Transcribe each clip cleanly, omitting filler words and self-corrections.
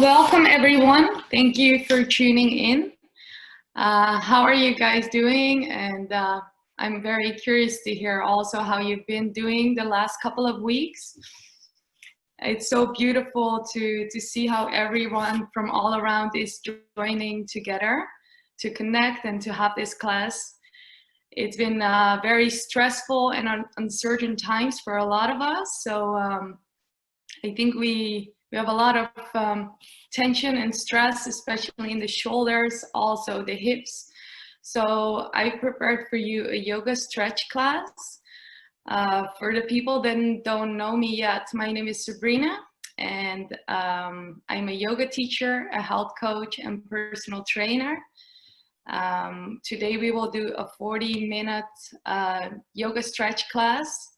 Welcome everyone. Thank you for tuning in. How are you guys doing? And I'm very curious to hear also how you've been doing the last couple of weeks. It's so beautiful to see how everyone from all around is joining together to connect and to have this class. It's been very stressful and uncertain times for a lot of us. So I think we have a lot of tension and stress, especially in the shoulders, also the hips. So I prepared for you a yoga stretch class. For the people that don't know me yet, my name is Sabrina, and I'm a yoga teacher, a health coach, and personal trainer. Today we will do a 40-minute yoga stretch class.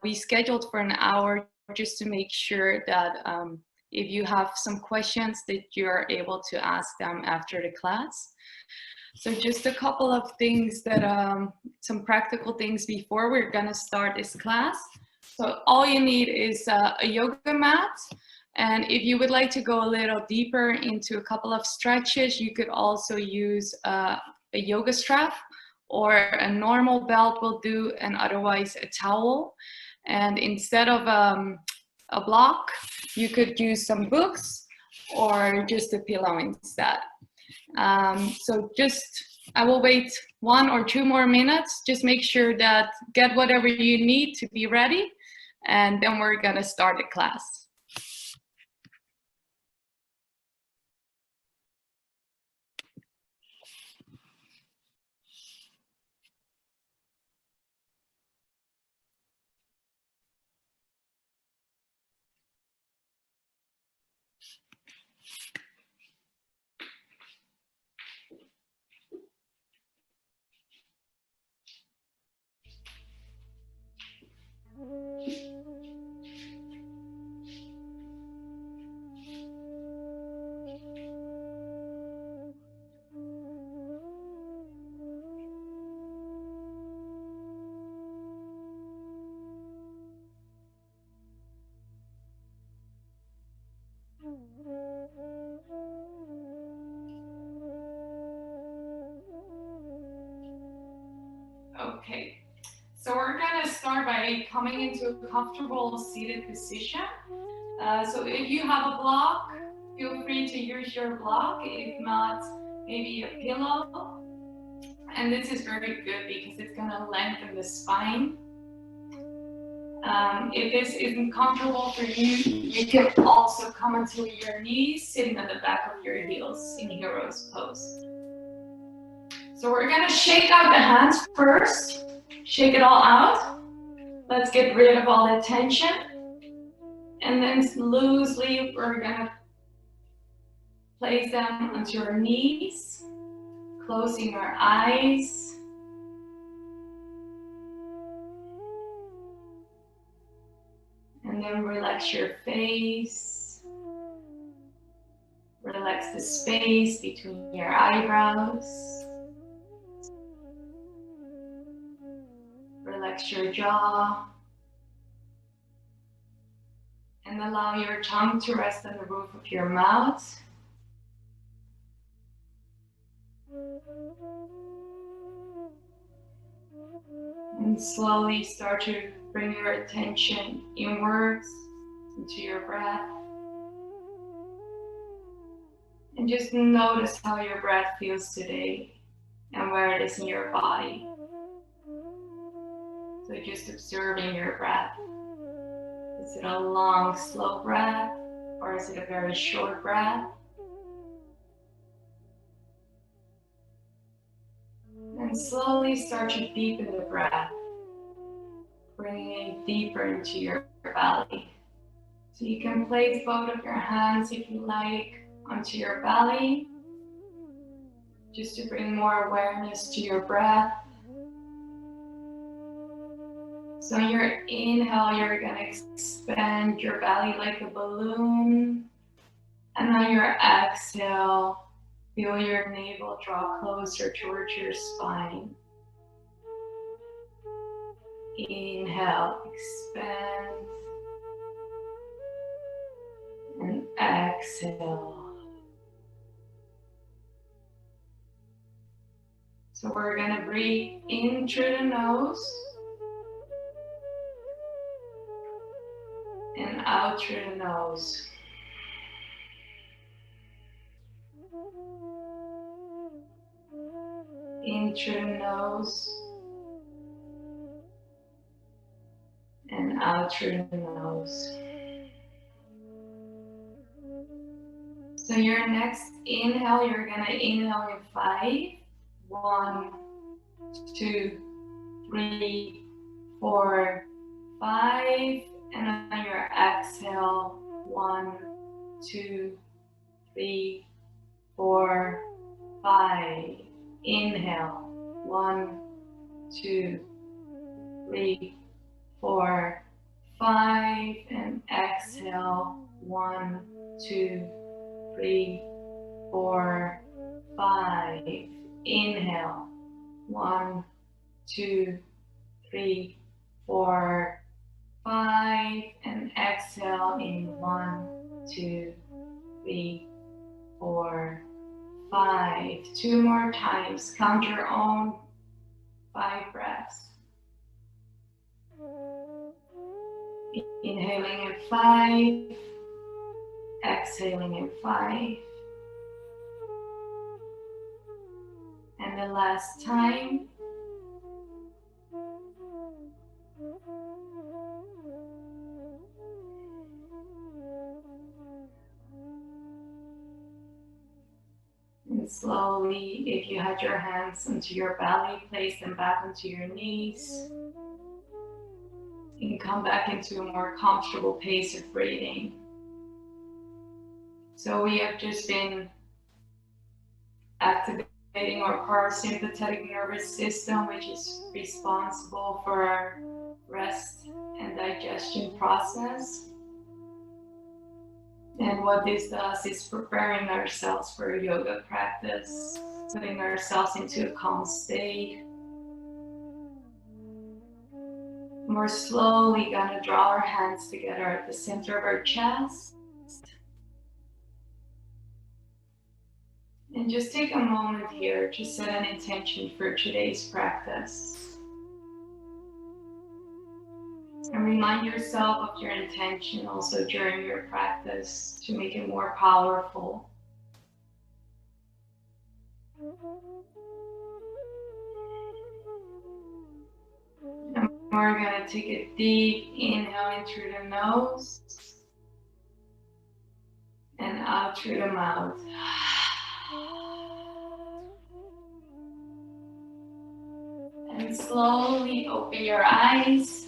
We scheduled for an hour just to make sure that if you have some questions that you're able to ask them after the class. So just a couple of things that, some practical things before we're gonna start this class. So all you need is a yoga mat. And if you would like to go a little deeper into a couple of stretches, you could also use a yoga strap, or a normal belt will do, and otherwise a towel. And instead of a block, you could use some books or just a pillow instead. So I will wait 1 or 2 more minutes. Just make sure that get whatever you need to be ready, and then we're gonna start the class. Okay, so we're gonna start by coming into a comfortable seated position. So if you have a block, feel free to use your block. If not, maybe a pillow. And this is very good because it's gonna lengthen the spine. If this isn't comfortable for you, you can also come onto your knees, sitting on the back of your heels in hero's pose. So we're gonna shake out the hands first. Shake it all out. Let's get rid of all the tension. And then loosely, we're gonna place them onto your knees, closing your eyes. And then relax your face. Relax the space between your eyebrows. Relax your jaw. And allow your tongue to rest on the roof of your mouth. And slowly start to bring your attention inwards into your breath. And just notice how your breath feels today and where it is in your body. So just observing your breath. Is it a long, slow breath, or is it a very short breath? And slowly start to deepen the breath, bringing it deeper into your belly. So you can place both of your hands, if you like, onto your belly, just to bring more awareness to your breath. So on your inhale, you're going to expand your belly like a balloon. And on your exhale, feel your navel draw closer towards your spine. Inhale, expand. And exhale. So we're gonna breathe in through the nose and out through the nose. In through the nose and out through the nose. So your next inhale, you're gonna inhale in 5. 1, 2, 3, 4, 5. And on your exhale, 1, 2, 3, 4, 5. Inhale, 1, 2, 3, 4, 5. And exhale, 1, 2, 3, 4, 5. Inhale, 1, 2, 3, 4, 5. And exhale in 1, 2, 3, 4, 5. 2 more times. Count your own 5 breaths. Inhaling in 5. Exhaling in 5. And the last time. And slowly, if you had your hands onto your belly, place them back onto your knees. And come back into a more comfortable pace of breathing. So we have just been activating our parasympathetic nervous system, which is responsible for our rest and digestion process. And what this does is preparing ourselves for a yoga practice, putting ourselves into a calm state. We're slowly gonna draw our hands together at the center of our chest. And just take a moment here to set an intention for today's practice. And remind yourself of your intention also during your practice to make it more powerful. And we're going to take a deep inhale in through the nose and out through the mouth. And slowly open your eyes.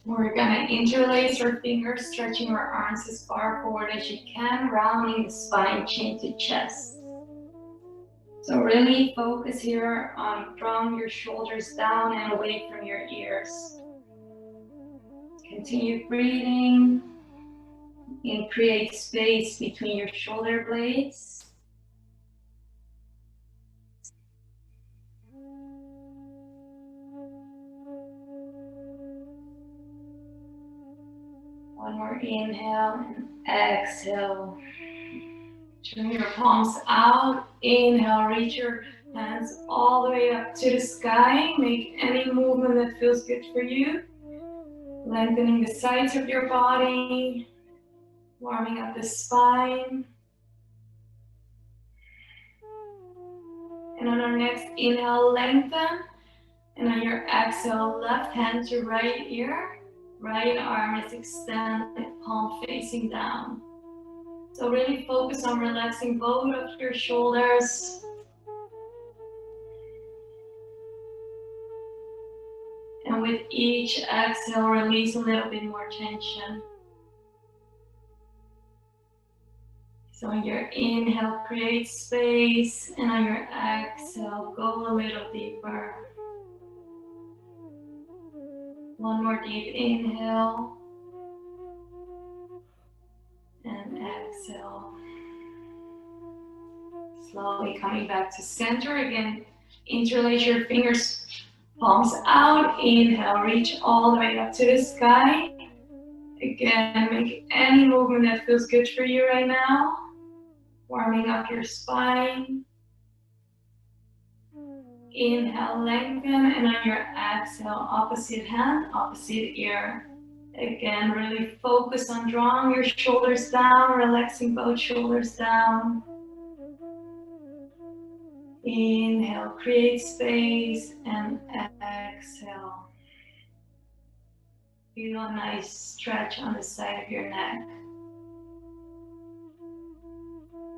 We're going to interlace our fingers, stretching our arms as far forward as you can, rounding the spine, chin to chest. So really focus here on drawing your shoulders down and away from your ears. Continue breathing and create space between your shoulder blades. One more inhale and exhale. Turn your palms out. Inhale, reach your hands all the way up to the sky. Make any movement that feels good for you. Lengthening the sides of your body. Warming up the spine. And on our next inhale, lengthen. And on your exhale, left hand to right ear. Right arm is extended, palm facing down. So really focus on relaxing both of your shoulders. And with each exhale, release a little bit more tension. So on your inhale, create space. And on your exhale, go a little deeper. One more deep inhale. And exhale. Slowly coming back to center. Again, interlace your fingers, palms out. Inhale, reach all the way up to the sky. Again, make any movement that feels good for you right now. Warming up your spine. Inhale, lengthen, and on your exhale, opposite hand, opposite ear. Again, really focus on drawing your shoulders down, relaxing both shoulders down. Inhale, create space, and exhale. Feel a nice stretch on the side of your neck.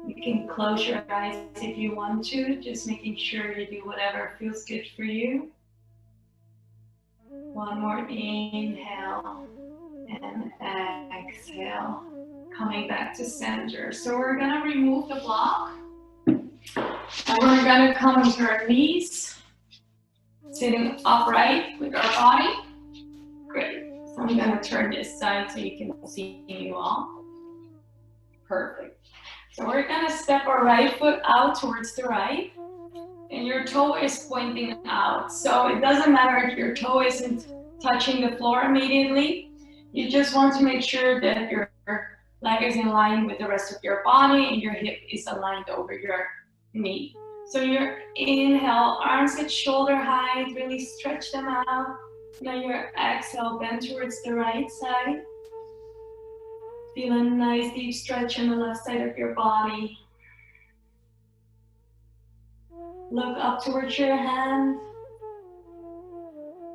You can close your eyes if you want to, just making sure you do whatever feels good for you. One more inhale and exhale. Coming back to center. So we're gonna remove the block and we're gonna come onto our knees, sitting upright with our body. Great. So I'm gonna turn this side so you can see you all. Perfect. So we're gonna step our right foot out towards the right, and your toe is pointing out. So it doesn't matter if your toe isn't touching the floor immediately. You just want to make sure that your leg is in line with the rest of your body and your hip is aligned over your knee. So your inhale, arms at shoulder height, really stretch them out. Now your exhale, bend towards the right side. Feel a nice deep stretch on the left side of your body. Look up towards your hand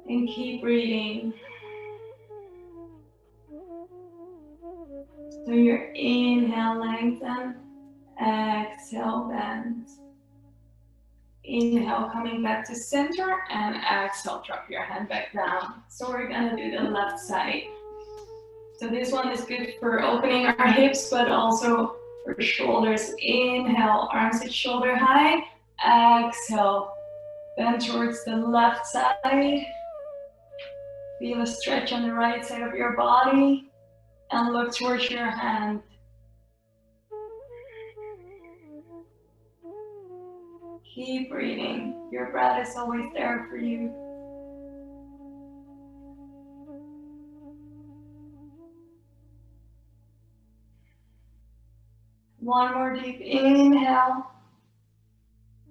and keep breathing. So your inhale, lengthen, exhale, bend. Inhale, coming back to center, and exhale, drop your hand back down. So we're gonna do the left side. So this one is good for opening our hips, but also for shoulders. Inhale, arms at shoulder height. Exhale, bend towards the left side. Feel a stretch on the right side of your body. And look towards your hand. Keep breathing. Your breath is always there for you. One more deep inhale.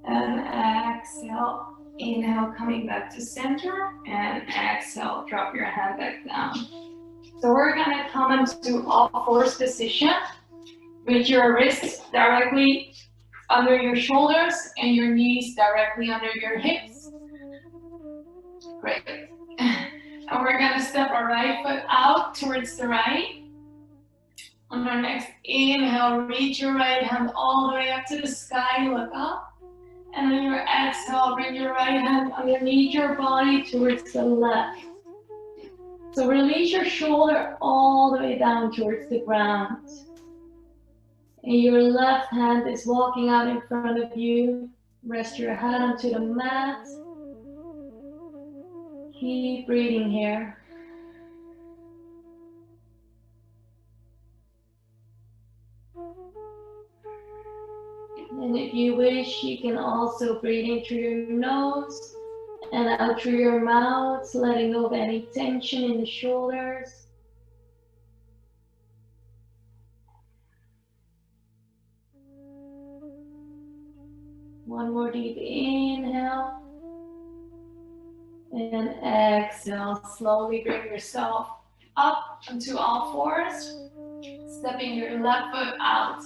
And exhale. Inhale, coming back to center. And exhale, drop your hand back down. So we're gonna come into all fours position with your wrists directly under your shoulders and your knees directly under your hips. Great. And we're gonna step our right foot out towards the right. On our next inhale, reach your right hand all the way up to the sky, look up. And on your exhale, bring your right hand underneath your body towards the left. So release your shoulder all the way down towards the ground. And your left hand is walking out in front of you. Rest your head onto the mat. Keep breathing here. And if you wish, you can also breathe in through your nose and out through your mouth, letting go of any tension in the shoulders. One more deep inhale. And exhale, slowly bring yourself up onto all fours, stepping your left foot out.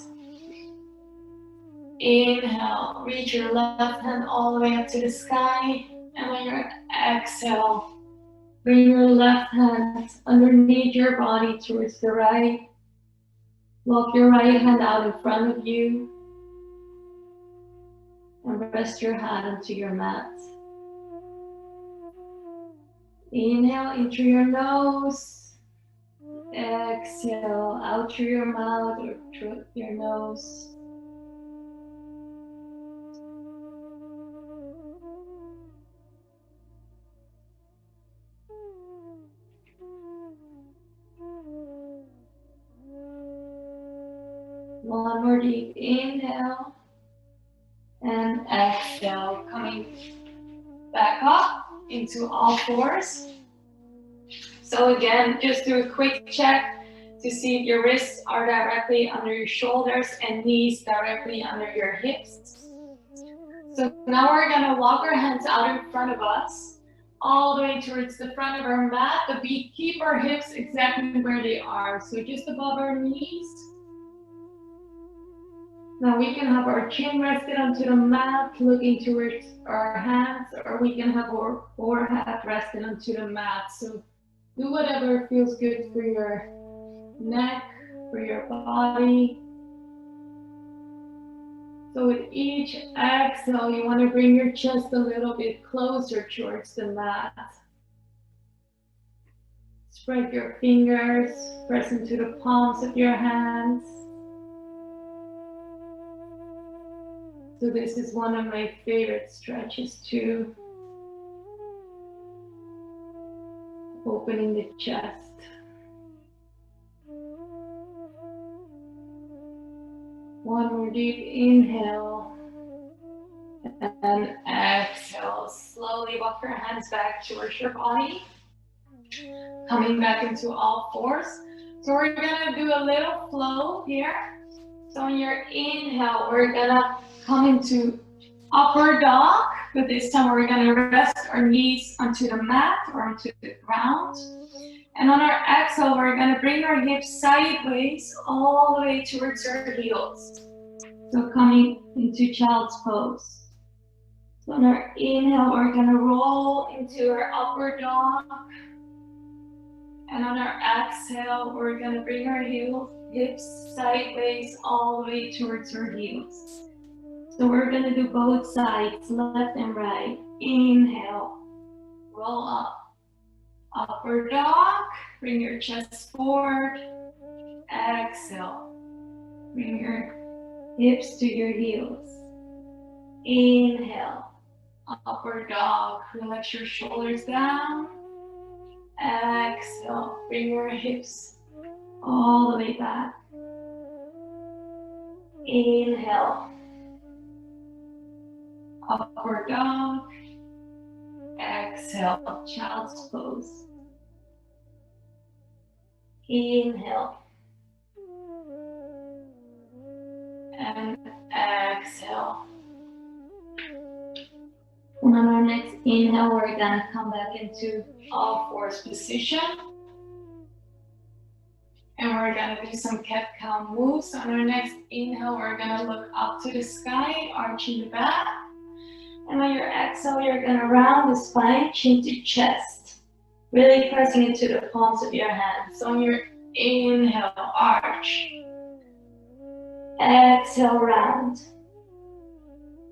Inhale, reach your left hand all the way up to the sky. And on your exhale, bring your left hand underneath your body towards the right. Walk your right hand out in front of you. And rest your head onto your mat. Inhale in through your nose. Exhale out through your mouth or through your nose. One more deep inhale and exhale, coming back up into all fours. So again, just do a quick check. to see if your wrists are directly under your shoulders and knees directly under your hips. So now we're gonna walk our hands out in front of us, all the way towards the front of our mat, but we keep our hips exactly where they are, so just above our knees. Now we can have our chin rested onto the mat, looking towards our hands, or we can have our forehead rested onto the mat. So do whatever feels good for your neck, for your body. So with each exhale, you want to bring your chest a little bit closer towards the mat. Spread your fingers, press into the palms of your hands. So this is one of my favorite stretches too. Opening the chest. One more deep inhale. And exhale. Slowly walk your hands back towards your body. Coming back into all fours. So we're gonna do a little flow here. So on your inhale, we're gonna come into upward dog, but this time we're gonna rest our knees onto the mat or onto the ground. And on our exhale, we're gonna bring our hips sideways all the way towards our heels. So coming into child's pose. So on our inhale, we're gonna roll into our upward dog. And on our exhale, we're gonna bring our hips sideways all the way towards our heels. So we're gonna do both sides, left and right. Inhale, roll up. Upward dog, bring your chest forward. Exhale, bring your hips to your heels. Inhale, upward dog, relax your shoulders down. Exhale, bring your hips all the way back. Inhale, upward dog. Exhale, child's pose. Inhale. And exhale. And on our next inhale, we're gonna come back into all fours position. And we're gonna do some cat-cow moves. On our next inhale, we're gonna look up to the sky, arching the back. And on your exhale, you're gonna round the spine, chin to chest. Really pressing into the palms of your hands. So on your inhale, arch. Exhale, round.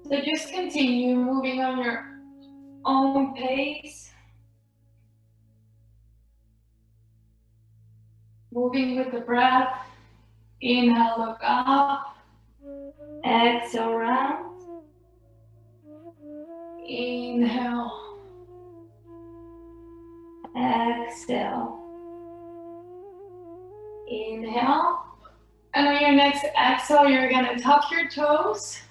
So just continue moving on your own pace. Moving with the breath. Inhale, look up. Exhale, round. Inhale. Exhale. Inhale. And on your next exhale, you're gonna tuck your toes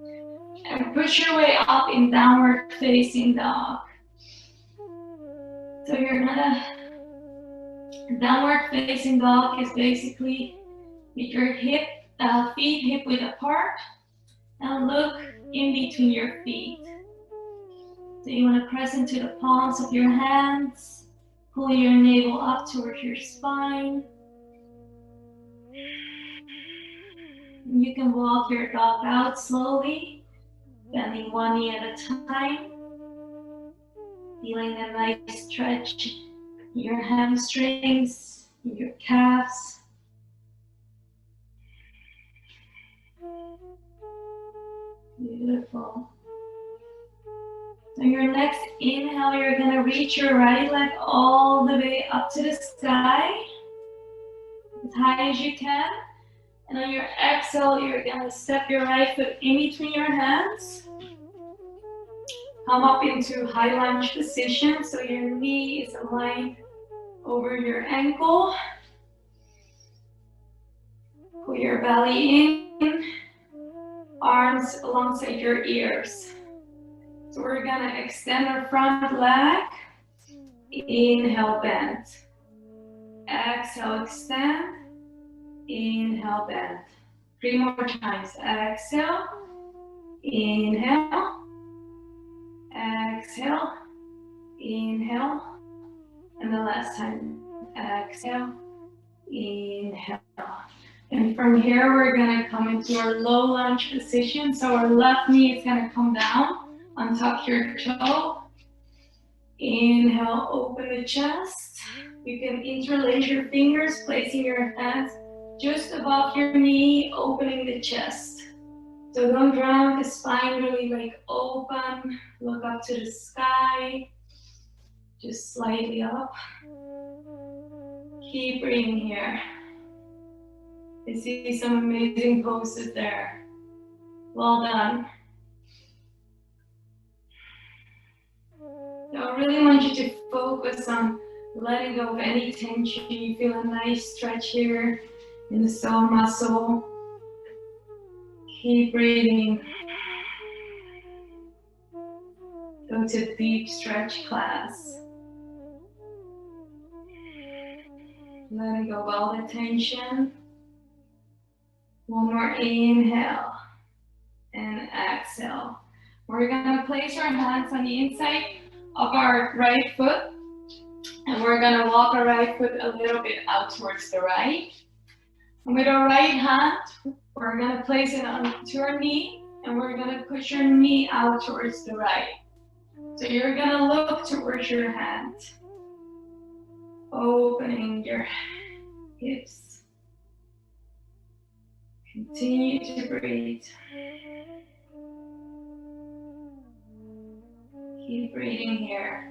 and push your way up in downward facing dog. So you're gonna, downward facing dog is basically with your feet hip width apart, and look in between your feet. So you want to press into the palms of your hands, pull your navel up towards your spine. You can walk your dog out slowly, bending one knee at a time, feeling a nice stretch in your hamstrings, in your calves. Beautiful. So your next inhale, you're gonna reach your right leg all the way up to the sky, as high as you can. And on your exhale, you're gonna step your right foot in between your hands. Come up into high lunge position, so your knee is aligned over your ankle. Pull your belly in, arms alongside your ears. So we're gonna extend our front leg. Inhale, bend. Exhale, extend. Inhale, bend. 3 more times. Exhale. Inhale. Exhale. Inhale. And the last time. Exhale. Inhale. And from here, we're going to come into our low lunge position. So our left knee is going to come down, untuck your toe. Inhale, open the chest. You can interlace your fingers, placing your hands just above your knee, opening the chest. So don't drown the spine, really like open. Look up to the sky, just slightly up. Keep breathing here. I see some amazing poses there. Well done. So I really want you to focus on letting go of any tension. You feel a nice stretch here in the soul muscle. Keep breathing. Go to deep stretch class. Letting go of all the tension. One more inhale and exhale. We're gonna place our hands on the inside of our right foot, and we're gonna walk our right foot a little bit out towards the right. And with our right hand, we're gonna place it onto our knee, and we're gonna push your knee out towards the right. So you're gonna look towards your hand, opening your hips. Continue to breathe. Keep breathing here.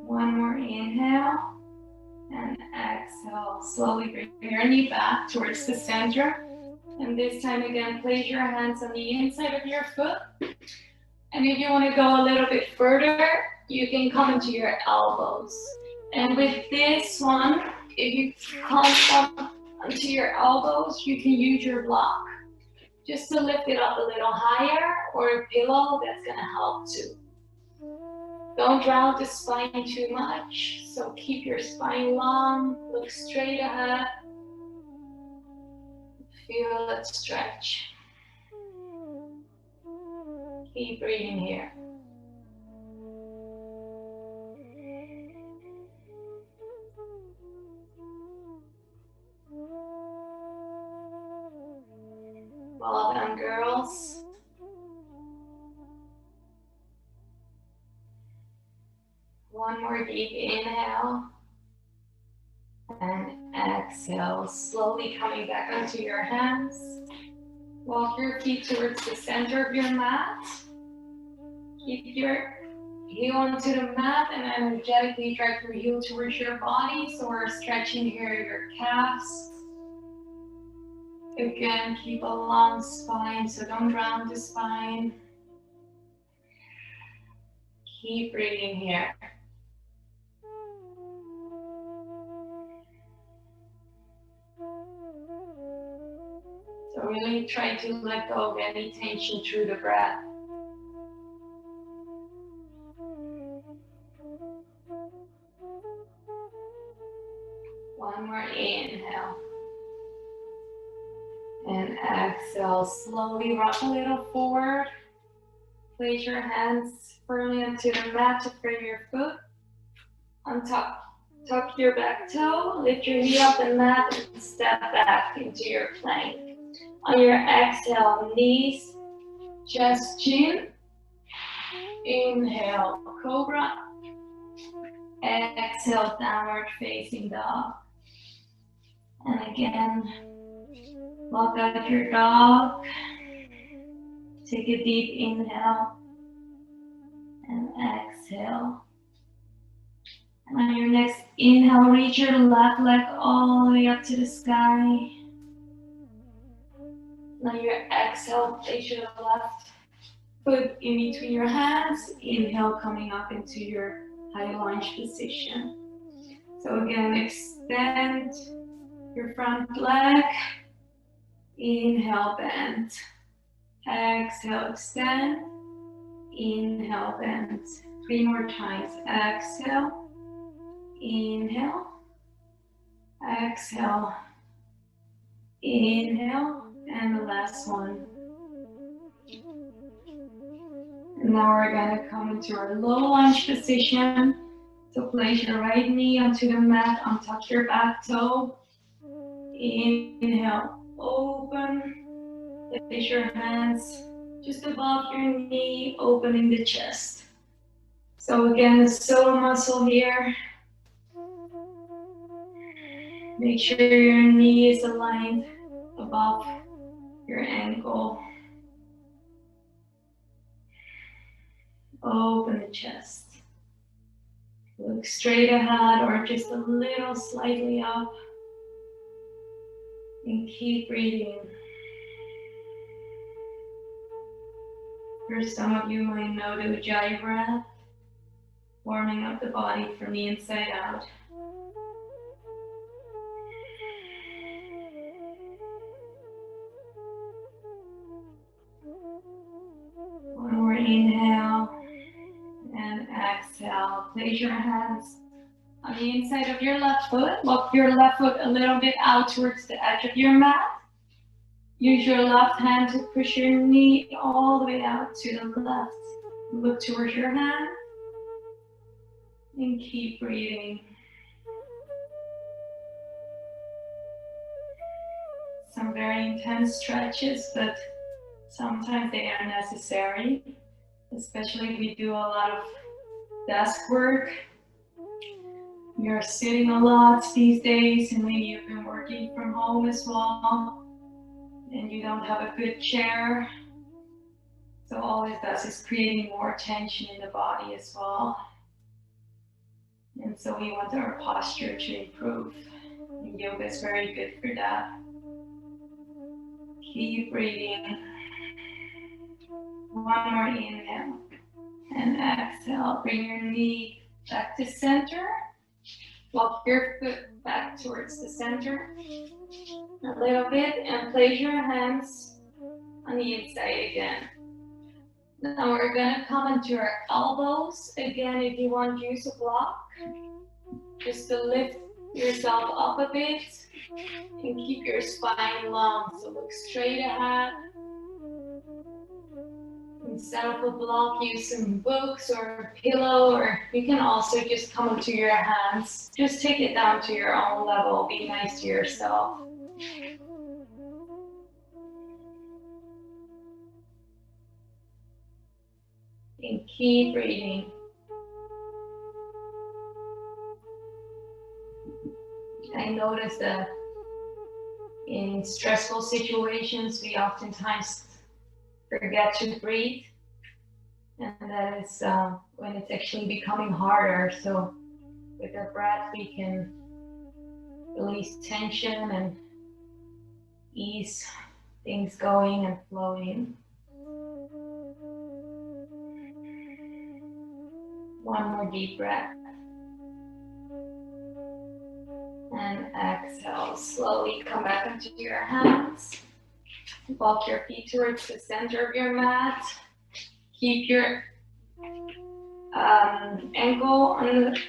One more inhale and exhale. Slowly bring your knee back towards the center. And this time again, place your hands on the inside of your foot. And if you want to go a little bit further, you can come into your elbows. And with this one, if you come up onto your elbows, you can use your block just to lift it up a little higher, or a pillow, that's going to help too. Don't drown the spine too much, so keep your spine long, look straight ahead, feel it stretch. Keep breathing here. Well done, girls. One more deep inhale and exhale, slowly coming back onto your hands. Walk your feet towards the center of your mat. Keep your heel onto the mat and energetically drag your heel towards your body. So we're stretching here your calves. Again, keep a long spine, so don't drown the spine. Keep breathing here. So really try to let go of any tension through the breath. One more inhale. And exhale, slowly rock a little forward. Place your hands firmly onto the mat to frame your foot. Tuck your back toe, lift your knee off the mat and step back into your plank. On your exhale, knees, chest, chin. Inhale, cobra. Exhale, downward facing dog. And again, walk out your dog. Take a deep inhale and exhale. And on your next inhale, reach your left leg all the way up to the sky. And on your exhale, place your left foot in between your hands. Inhale, coming up into your high lunge position. So again, extend your front leg. Inhale, bend. Exhale, extend. Inhale, bend. 3 more times. Exhale. Inhale. Exhale. Inhale. And the last one. And now we're going to come into our low lunge position. So place your right knee onto the mat, untuck your back toe. Inhale, open. Place your hands just above your knee, opening the chest. So again, the psoas muscle here. Make sure your knee is aligned above your ankle. Open the chest. Look straight ahead or just a little slightly up. And keep breathing. For some of you might know the Ujjayi breath, warming up the body from the inside out. One more inhale and exhale. Place your hands on the inside of your left foot. Walk your left foot a little bit out towards the edge of your mat. Use your left hand to push your knee all the way out to the left. Look towards your hand and keep breathing. Some very intense stretches, but sometimes they are necessary, especially if we do a lot of desk work. You're sitting a lot these days, and maybe you've been working from home as well, and you don't have a good chair. So all this does is creating more tension in the body as well. And so we want our posture to improve. And yoga is very good for that. Keep breathing. One more inhale and exhale. Bring your knee back to center. Walk your foot back towards the center a little bit and place your hands on the inside again. Now we're going to come into our elbows. Again, if you want to use a block, just to lift yourself up a bit and keep your spine long. So look straight ahead. Instead of a block, use some books or a pillow, or you can also just come into your hands. Just take it down to your own level. Be nice to yourself. And keep breathing. I notice that in stressful situations, we oftentimes forget to breathe, and that is when it's actually becoming harder. So with our breath, we can release tension and ease things going and flowing. One more deep breath. And exhale. Slowly come back into your hands. Walk your feet towards the center of your mat. Keep your ankle on the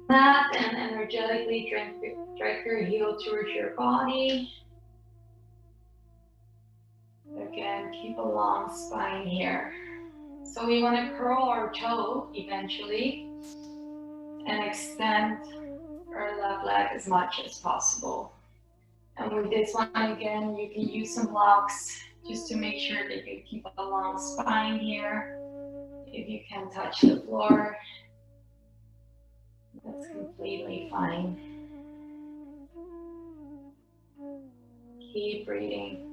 mat and energetically drag your heel towards your body. Again, keep a long spine here. So we want to curl our toe eventually and extend our left leg as much as possible. And with this one, again, you can use some blocks just to make sure that you keep a long spine here. If you can touch the floor, that's completely fine. Keep breathing.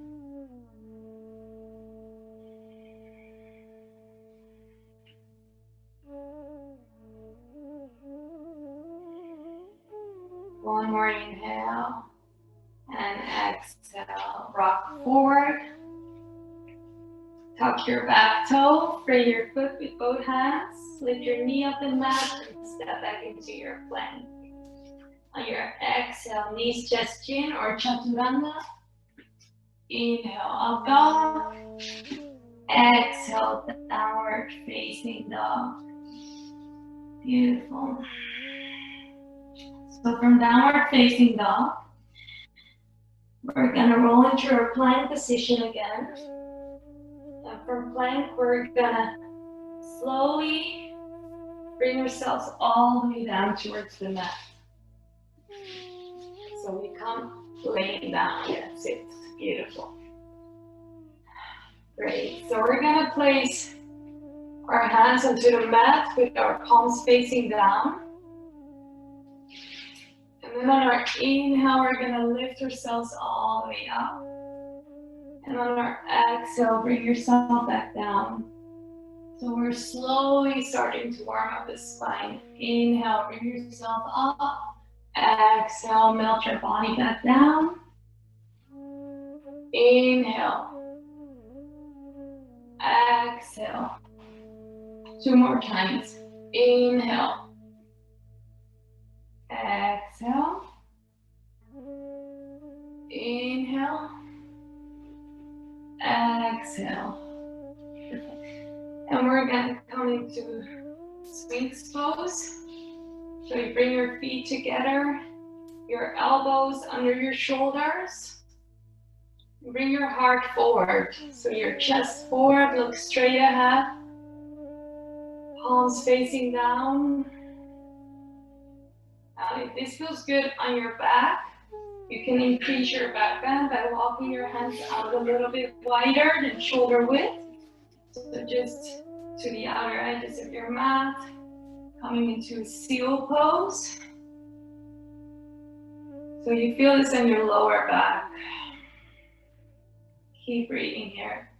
One more inhale and exhale. Rock forward. Tuck your back toe. Free your foot with both hands. Lift your knee up the mat and step back into your plank. On your exhale, knees, chest, chin, or chaturanga. Inhale, up dog. Exhale, downward facing dog. Beautiful. So from downward facing dog, we're gonna roll into our plank position again. And from plank, we're gonna slowly bring ourselves all the way down towards the mat. So we come laying down. That's it. Beautiful. Great. So we're gonna place our hands onto the mat with our palms facing down. And then on our inhale, we're gonna lift ourselves all the way up. And on our exhale, bring yourself back down. So we're slowly starting to warm up the spine. Inhale, bring yourself up. Exhale, melt your body back down. Inhale. Exhale. 2 more times. Inhale. Exhale. Inhale. Exhale. And we're going to come into Sphinx pose. So you bring your feet together, your elbows under your shoulders. Bring your heart forward. So your chest forward, look straight ahead. Palms facing down. Now if this feels good on your back, you can increase your back bend by walking your hands out a little bit wider than shoulder width. So just to the outer edges of your mat, coming into a seal pose. So you feel this in your lower back. Keep breathing here.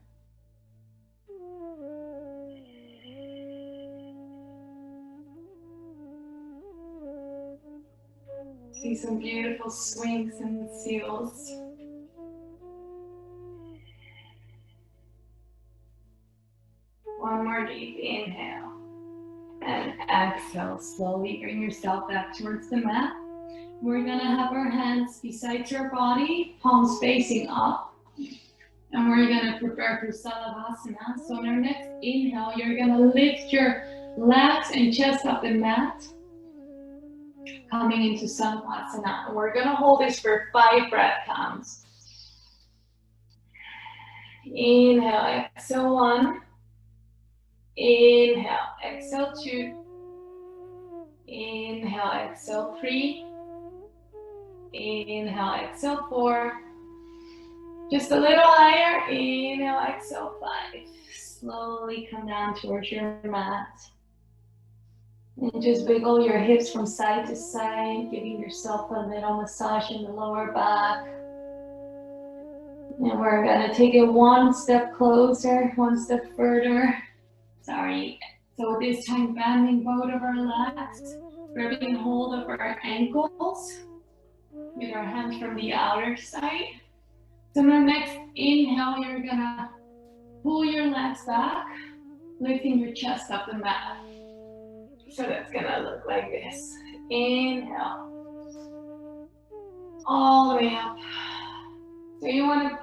See some beautiful swings and seals. One more deep inhale. And exhale. Slowly bring yourself back towards the mat. We're going to have our hands beside your body, palms facing up. And we're going to prepare for Savasana. So on our next inhale, you're going to lift your legs and chest up the mat. Coming into Savasana. And we're going to hold this for 5 breath counts. Inhale, exhale 1. Inhale, exhale 2. Inhale, exhale 3. Inhale, exhale 4. Just a little higher. Inhale, exhale 5. Slowly come down towards your mat. And just wiggle your hips from side to side, giving yourself a little massage in the lower back. And we're going to take it one step closer, one step further. Sorry. So this time bending both of our legs, grabbing hold of our ankles with our hands from the outer side. So on our next inhale, you're going to pull your legs back, lifting your chest up the mat. So that's going to look like this. Inhale. All the way up. So you want to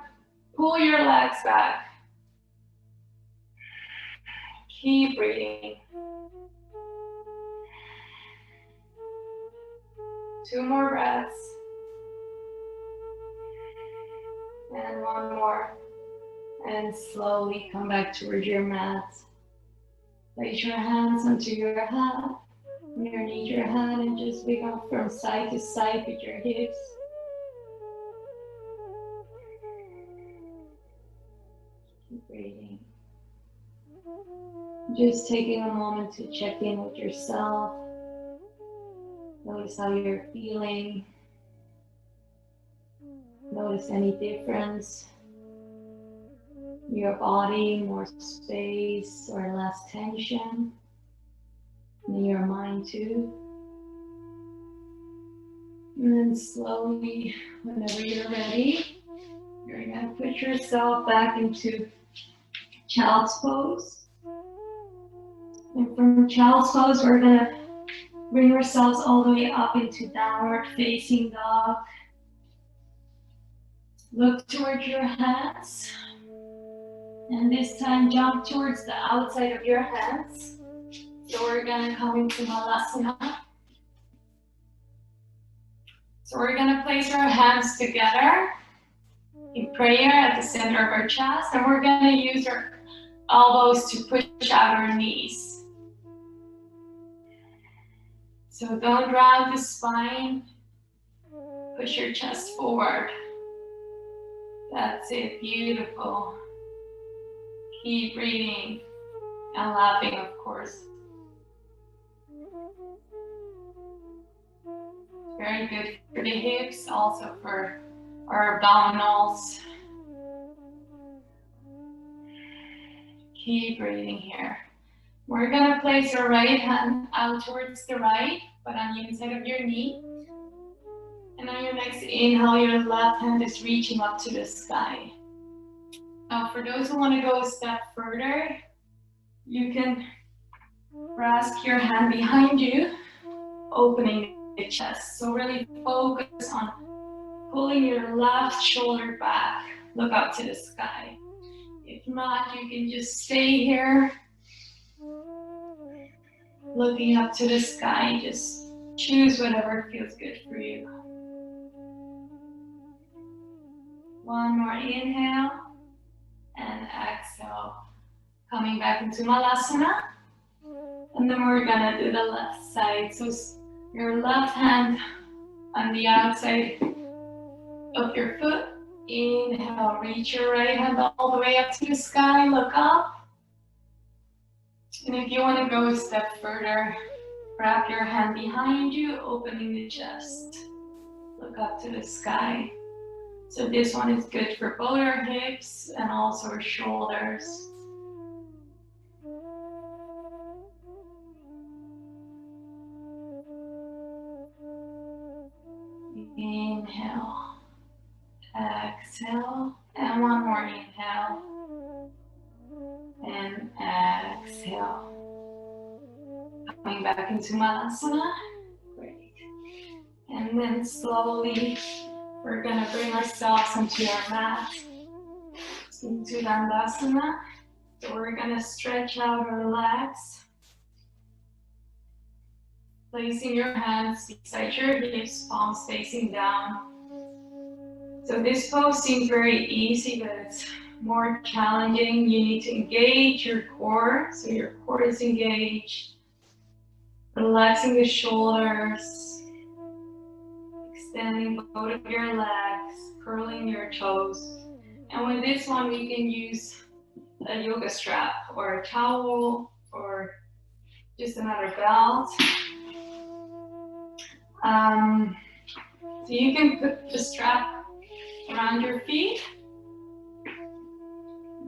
pull your legs back. Keep breathing. 2 more breaths. And 1 more. And slowly come back towards your mat. Place your hands onto your head, underneath your head, and just wiggle from side to side with your hips. Keep breathing. Just taking a moment to check in with yourself. Notice how you're feeling. Notice any difference. Your body, more space or less tension. And your mind too. And then slowly, whenever you're ready, you're going to put yourself back into child's pose. And from child's pose, we're going to bring ourselves all the way up into downward facing dog. Look towards your hands. And this time jump towards the outside of your hands. So we're gonna come into Malasana. So we're gonna place our hands together in prayer at the center of our chest, and we're gonna use our elbows to push out our knees. So don't drag the spine, push your chest forward. That's it, beautiful. Keep breathing and laughing, of course. Very good for the hips, also for our abdominals. Keep breathing here. We're gonna place our right hand out towards the right, but on the inside of your knee. And on your next inhale, your left hand is reaching up to the sky. Now, for those who want to go a step further, you can grasp your hand behind you, opening the chest. So really focus on pulling your left shoulder back. Look up to the sky. If not, you can just stay here, looking up to the sky. Just choose whatever feels good for you. One more inhale and exhale. Coming back into Malasana. And then we're gonna do the left side. So your left hand on the outside of your foot. Inhale, reach your right hand all the way up to the sky, look up. And if you want to go a step further, wrap your hand behind you, opening the chest. Look up to the sky. So this one is good for both our hips and also our shoulders. Inhale, exhale, and one more inhale, and exhale. Coming back into Malasana, great. And then slowly, we're gonna bring ourselves into our mat, into Dandasana. So we're gonna stretch out our legs, placing your hands beside your hips, palms facing down. So this pose seems very easy, but it's more challenging. You need to engage your core, so your core is engaged. Relaxing the shoulders, extending both of your legs, curling your toes. And with this one, we can use a yoga strap or a towel or just another belt. So you can put the strap around your feet.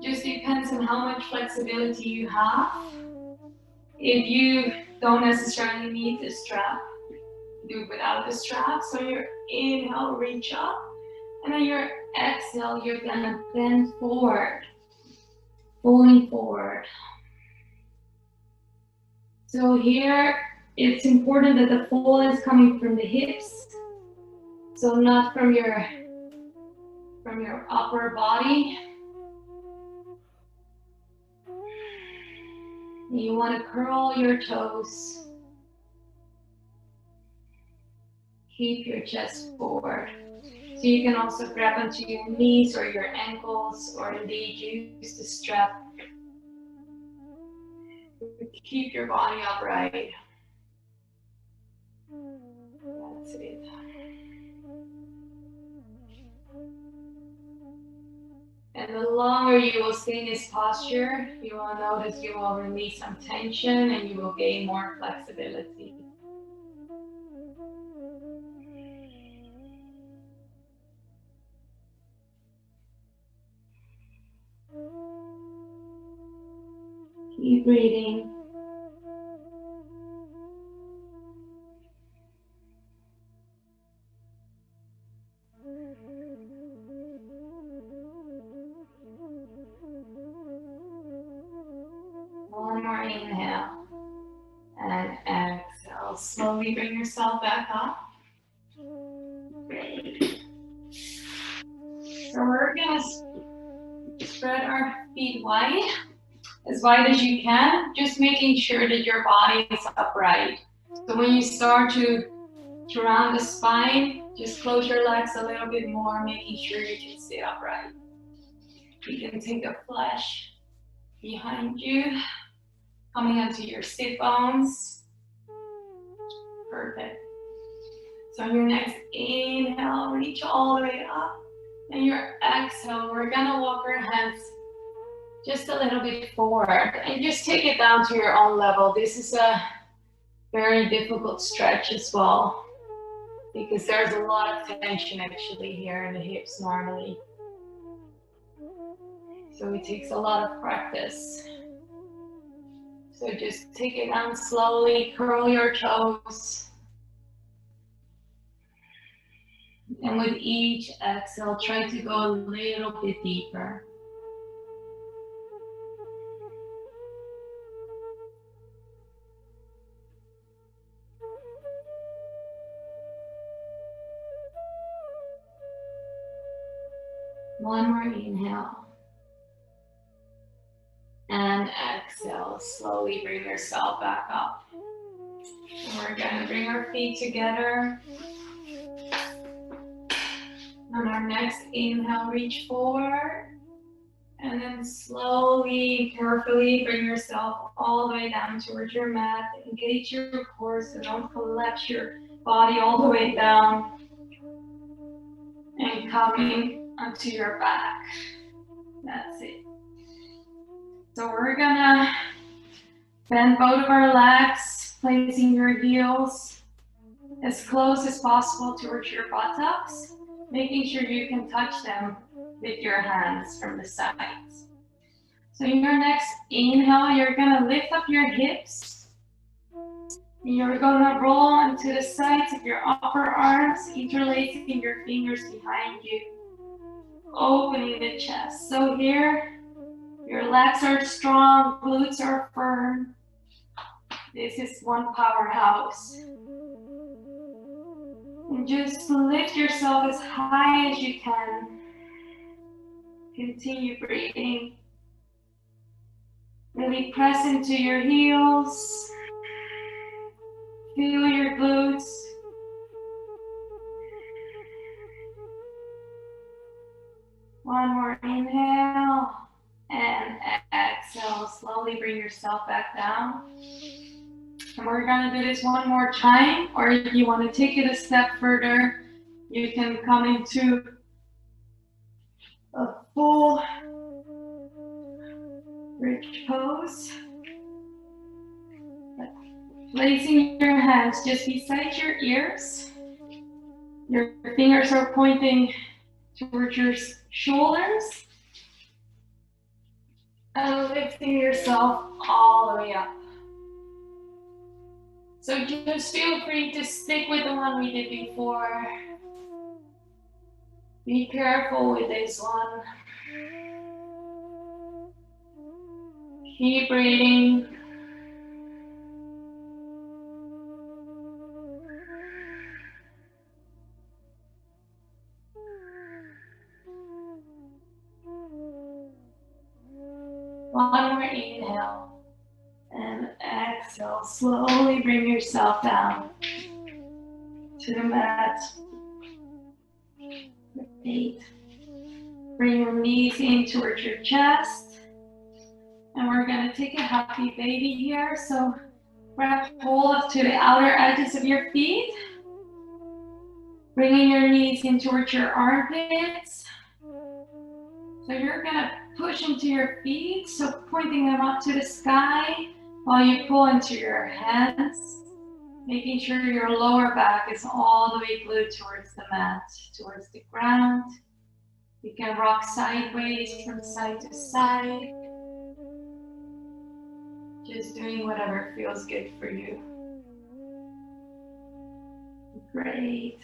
Just depends on how much flexibility you have. If you don't necessarily need the strap, do it without the strap. So your inhale, reach up, and then your exhale, you're gonna bend forward, pulling forward. So here, it's important that the fall is coming from the hips, so not from your upper body. You want to curl your toes. Keep your chest forward. So you can also grab onto your knees or your ankles, or indeed use the strap. Keep your body upright. That's it. And the longer you will stay in this posture, you will notice you will release some tension and you will gain more flexibility. Keep breathing. One more inhale and exhale. Slowly bring yourself back up. Great. So we're gonna spread our feet wide as you can, just making sure that your body is upright. So when you start to round the spine, just close your legs a little bit more, making sure you can sit upright. You can take a flash behind you, coming onto your sit bones. Perfect. So on your next inhale, reach all the way up. And your exhale, we're gonna walk our hands just a little bit forward and just take it down to your own level. This is a very difficult stretch as well, because there's a lot of tension actually here in the hips normally. So it takes a lot of practice. So just take it down slowly, curl your toes. And with each exhale, try to go a little bit deeper. One more inhale. And exhale, slowly bring yourself back up. And we're gonna bring our feet together. On our next inhale, reach forward. And then slowly, carefully bring yourself all the way down towards your mat. Engage your core so don't collapse your body all the way down. And coming onto your back. That's it. So we're gonna bend both of our legs, placing your heels as close as possible towards your buttocks, making sure you can touch them with your hands from the sides. So in your next inhale, you're gonna lift up your hips. You're gonna roll onto the sides of your upper arms, interlacing your fingers behind you, opening the chest. So here, your legs are strong, glutes are firm. This is one powerhouse. And just lift yourself as high as you can. Continue breathing. Really press into your heels. Feel your glutes. One more inhale. And exhale. Slowly bring yourself back down. And we're gonna do this one more time, or if you want to take it a step further, you can come into a full bridge pose. Placing your hands just beside your ears. Your fingers are pointing towards your shoulders. And lifting yourself all the way up. So just feel free to stick with the one we did before. Be careful with this one. Keep breathing. One more inhale. And exhale, slowly bring yourself down to the mat. Great. Bring your knees in towards your chest. And we're going to take a happy baby here. So grab hold to the outer edges of your feet. Bringing your knees in towards your armpits. So you're going to push into your feet, so pointing them up to the sky while you pull into your hands, making sure your lower back is all the way glued towards the mat, towards the ground. You can rock sideways from side to side, just doing whatever feels good for you. Great.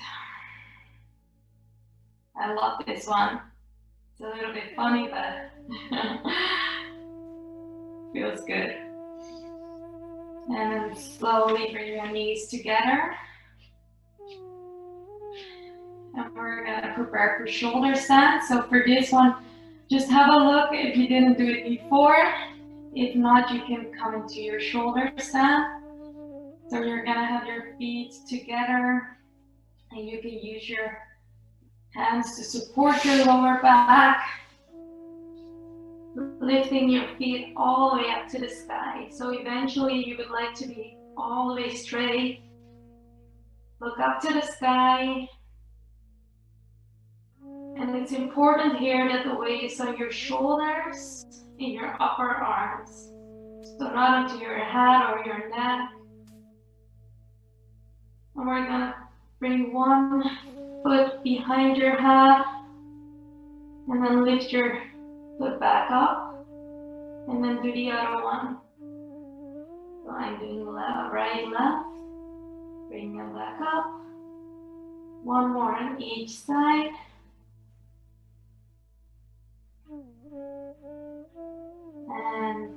I love this one. It's a little bit funny, but feels good. And then slowly bring your knees together. And we're gonna prepare for shoulder stand. So for this one, Just have a look if you didn't do it before. If not, you can come into your shoulder stand. So you're gonna have your feet together and you can use your hands to support your lower back, lifting your feet all the way up to the sky. So eventually you would like to be all the way straight. Look up to the sky. And it's important here that the weight is on your shoulders and your upper arms. So not onto your head or your neck. And we're gonna bring one foot behind your head and then lift your foot back up and then do the other one. So I'm doing left, right, left. Bring them back up. One more on each side. And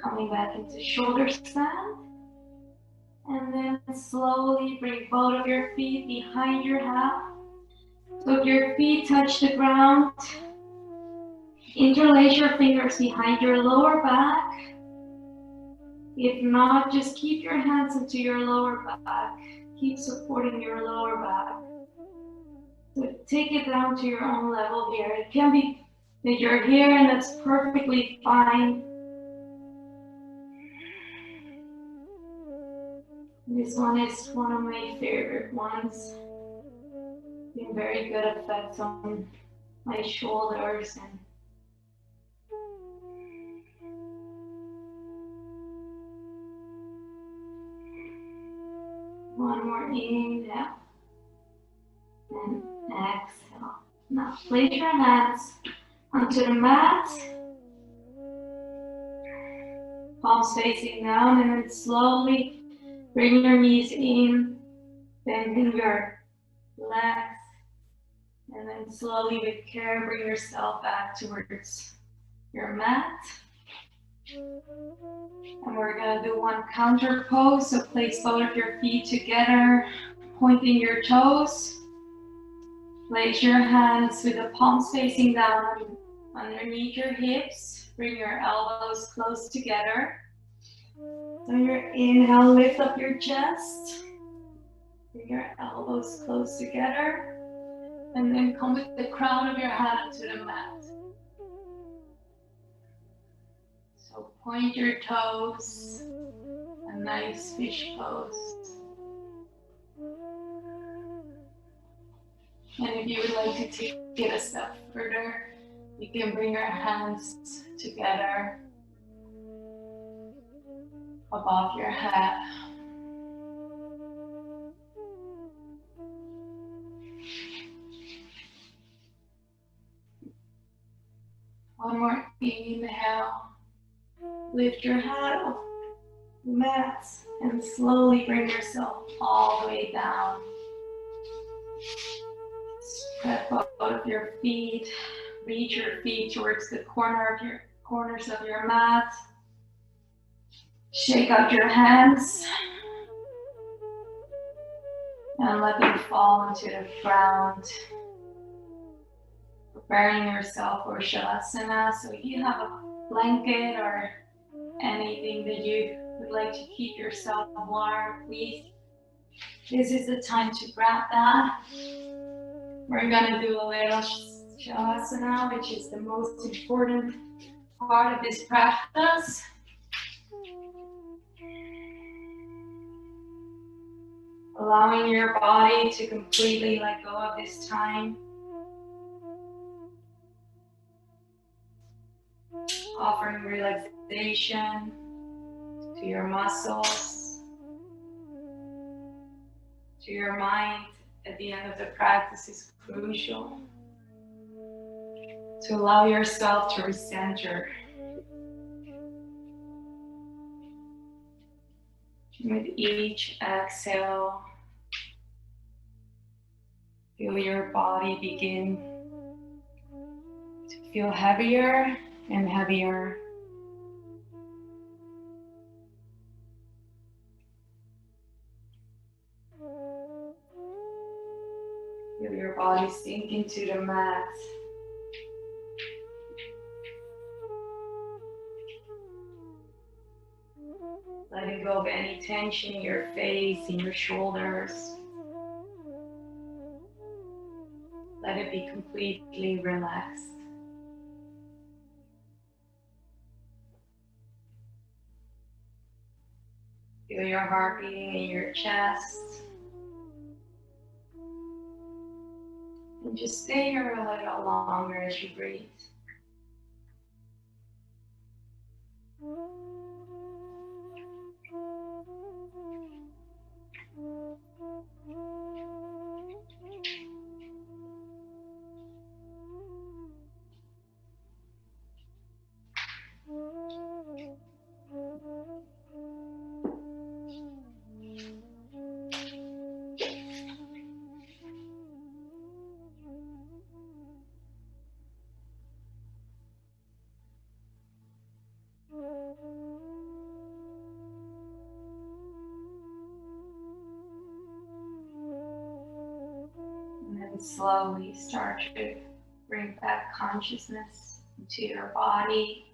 coming back into shoulder stand. And then slowly bring both of your feet behind your head. So if your feet touch the ground, interlace your fingers behind your lower back. If not, just keep your hands into your lower back. Keep supporting your lower back. So take it down to your own level here. It can be that you're here and that's perfectly fine. This one is one of my favorite ones. Been very good effects on my shoulders and one more inhale and exhale. Now place your hands onto the mat, palms facing down, and then slowly bring your knees in, bending your legs, and then slowly with care bring yourself back towards your mat. And we're gonna do one counter pose, so place both of your feet together, pointing your toes. Place your hands with the palms facing down underneath your hips. Bring your elbows close together. So your inhale, lift up your chest. Bring your elbows close together. And then come with the crown of your head onto the mat. So point your toes. A nice fish pose. And if you would like to take it a step further, you can bring your hands together above your head. One more inhale. Lift your head off the mat and slowly bring yourself all the way down. Spread both of your feet. Reach your feet towards the corners of your mat. Shake out your hands and let them fall into the ground. Preparing yourself for Shavasana. So if you have a blanket or anything that you would like to keep yourself warm, please, this is the time to grab that. We're gonna do a little Shavasana, which is the most important part of this practice. Allowing your body to completely let go of this time. Offering relaxation to your muscles, to your mind at the end of the practice is crucial. To allow yourself to recenter. With each exhale, feel your body begin to feel heavier and heavier. Feel your body sink into the mat letting go of any tension in your face, in your shoulders. Let it be completely relaxed. Feel your heart beating in your chest. And just stay here a little longer as you breathe. And then slowly start to bring back consciousness into your body.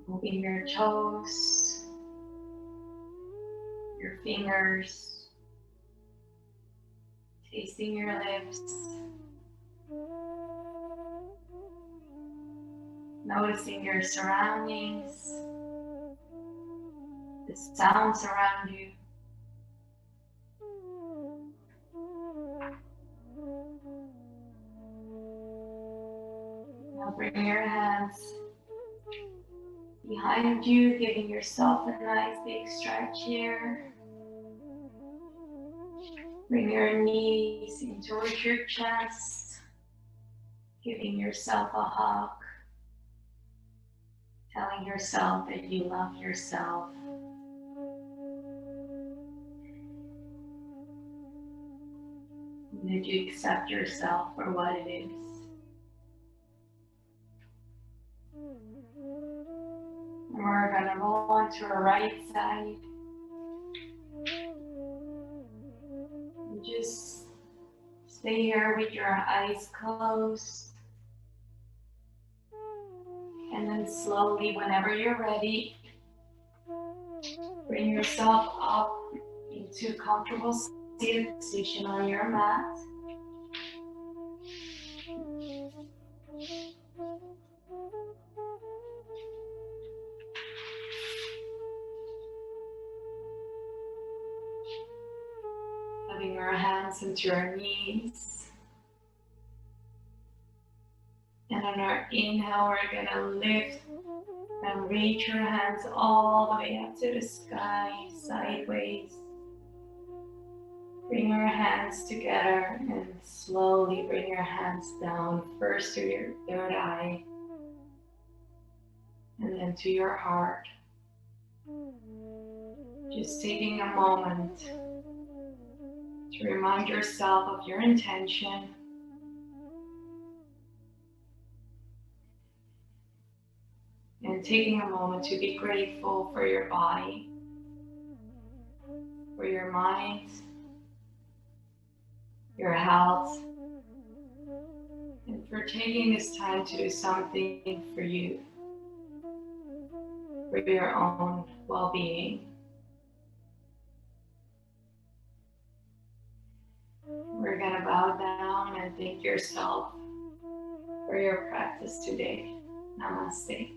Moving your toes, your fingers, tasting your lips, noticing your surroundings, the sounds around you. Now bring your hands behind you, giving yourself a nice big stretch here. Bring your knees in towards your chest, giving yourself a hug, telling yourself that you love yourself. And that you accept yourself for what it is. And we're going to roll onto our right side. And just stay here with your eyes closed. And then slowly, whenever you're ready, bring yourself up into a comfortable seated position on your mat. Having our hands into our knees. And on our inhale, we're going to lift and reach your hands all the way up to the sky, sideways. Bring your hands together and slowly bring your hands down, first to your third eye, and then to your heart. Just taking a moment to remind yourself of your intention. And taking a moment to be grateful for your body, for your mind, your health, and for taking this time to do something for you, for your own well-being. We're going to bow down and thank yourself for your practice today. Namaste.